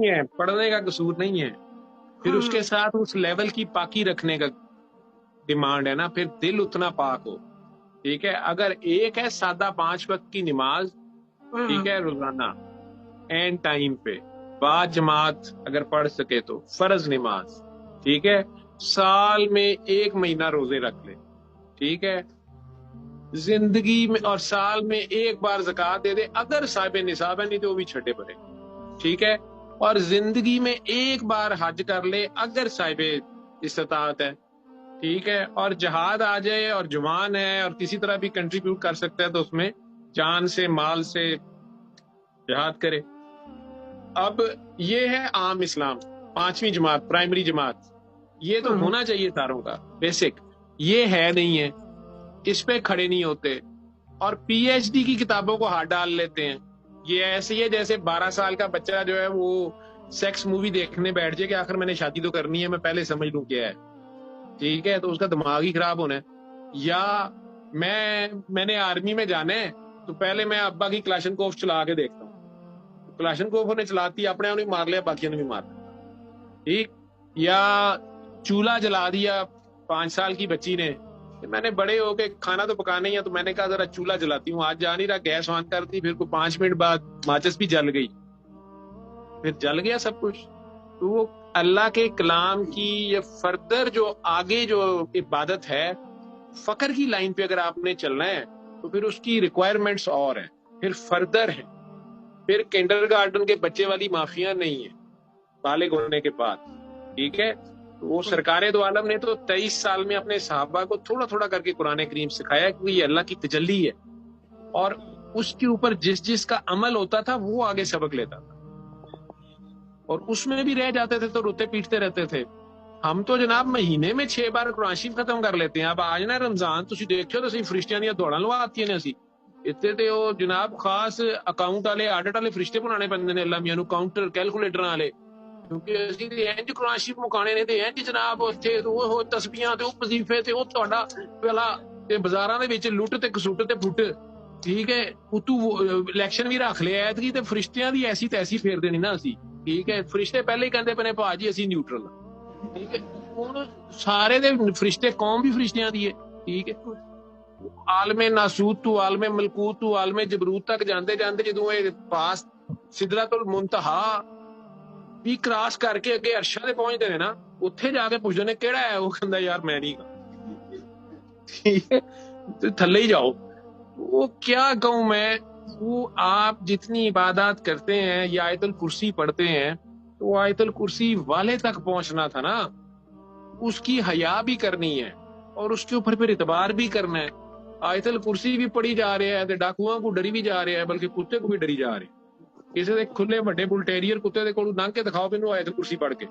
نہیں ہے, پڑھنے کا قصور نہیں ہے, پھر اس کے ساتھ اس لیول کی پاکی رکھنے کا ڈیمانڈ ہے نا, پھر دل اتنا پاک ہو. ٹھیک ہے, اگر ایک ہے سادہ 5 وقت کی نماز, ٹھیک ہے, روزانہ اینڈ ٹائم پہ با جماعت اگر پڑھ سکے تو فرض نماز, ٹھیک ہے, سال میں 1 مہینہ روزے رکھ لے, ٹھیک ہے, زندگی میں اور سال میں 1 بار زکوٰۃ دے دے, اگر صاحب نصاب ہے, نہیں تو وہ بھی چھٹے پڑے, ٹھیک ہے, اور زندگی میں 1 بار حج کر لے اگر صاحب استطاعت ہے, ٹھیک ہے, اور جہاد آ جائے اور جوان ہے اور کسی طرح بھی کنٹریبیوٹ کر سکتا ہے تو اس میں جان سے مال سے جہاد کرے. اب یہ ہے عام اسلام, 5ویں جماعت, پرائمری جماعت, یہ تو ہونا چاہیے ساروں کا بیسک, یہ ہے نہیں ہے, اس پہ کھڑے نہیں ہوتے, اور پی ایچ ڈی کی کتابوں کو ہاتھ ڈال لیتے ہیں. یہ ایسے ہی ہے جیسے 12 سال کا بچہ جو ہے وہ سیکس مووی دیکھنے بیٹھ جائے کہ آخر میں نے شادی تو کرنی ہے, میں پہلے سمجھ لوں کیا ہے, ٹھیک ہے, تو اس کا دماغ ہی خراب ہونا ہے. یا میں نے آرمی میں جانا ہے تو پہلے میں ابا کی کلاشن کوف چلا کے دیکھتا ہوں, کلاشن کوف نے چلاتی, اپنے آپ نے مار لیا, باقیوں نے بھی مار لیا, ٹھیک. یا چولہا جلا دیا 5 سال کی بچی نے, میں نے بڑے ہو کے کھانا تو پکانا ہی ہے, تو میں نے کہا ذرا چولہا جلاتی ہوں, آج جا نہیں رہا, گیس آن کر دی, پھر کوئی 5 منٹ بعد ماچس بھی جل گئی, پھر جل گیا سب کچھ. تو وہ اللہ کے کلام کی یہ فردر جو آگے جو عبادت ہے, فقر کی لائن پہ اگر آپ نے چلنا ہے تو پھر اس کی ریکوائرمنٹس اور ہیں, پھر فردر ہیں, پھر کنڈر گارڈن کے بچے والی مافیا نہیں ہے بالغ ہونے کے بعد, ٹھیک ہے. وہ سرکار دو عالم نے تو 23 سال میں اپنے صحابہ کو تھوڑا تھوڑا کر کے قرآن کریم سکھایا کہ یہ اللہ کی تجلی ہے, اور اس کے اوپر جس کا عمل ہوتا تھا وہ آگے سبق لیتا تھا, اور اس میں بھی رہ جاتے تھے تو روتے پیٹتے رہتے تھے. ہم تو جناب مہینے میں 6 بار قرآن شریف ختم کر لیتے ہیں. اب آج نا رمضان تسی دیکھو تو صحیح فرشتیاں دیا دوڑاں لواتی نے, اسی اتنے تے وہ جناب خاص اکاؤنٹ والے آڈٹ والے فرشتے بنانے پیندے نے, اللہ میاں نو کاؤنٹر کیلکولیٹر والے, کیونکہ اسی تے انج قرآن شریف مکانے نے تے انج جناب اوتھے وہ تسبیحاں تے وہ وظیفے تے وہ تہاڈا پہلا تے بازاراں دے وچ لٹ تے کسوٹ تے پھٹ, ٹھیک ہے. اتو الیکشن بھی رکھ لیا ایتکی تے فرشتیاں دی ایسی تیسی پھیر دینی نا اسی, ٹھیک ہے. فرشتے پہلے ہی کہندے پنے پا جی اسی نیوٹرل, ٹھیک ہے. ہن سارے دے فرشتے قوم بھی فرشتیاں دی ہے, ٹھیک ہے. عالم ناسوت تو عالم ملکوت تو عالم جبروت تک جاندے جاندے جدوں اے پاس سدرۃ المنتہا بھی کراس کر کے اگے عرشاں تے پہنچدے نے نا, اوتھے جا کے پوچھدے نے کیڑا ہے, وہ کہندا یار میں نہیں گا, ٹھیک ہے. تے تھلے ہی جاؤ. وہ کیا کہوں میں, وہ آپ جتنی عبادات کرتے ہیں یا آیت الکرسی پڑھتے ہیں, تو آیت الکرسی والے تک پہنچنا تھا نا, اس کی حیا بھی کرنی ہے اور اس کے اوپر پھر اعتبار بھی کرنا ہے. آیت الکرسی بھی پڑھی جا رہے ہیں, ڈاکواں کو ڈری بھی جا رہے ہیں, بلکہ کتے کو بھی ڈری جا رہے ہیں. کسی دے کھلے بڑے بل ٹیریئر کتے دے کول لنਘ کے دکھاؤ مینوں آیت الکرسی پڑھ کے,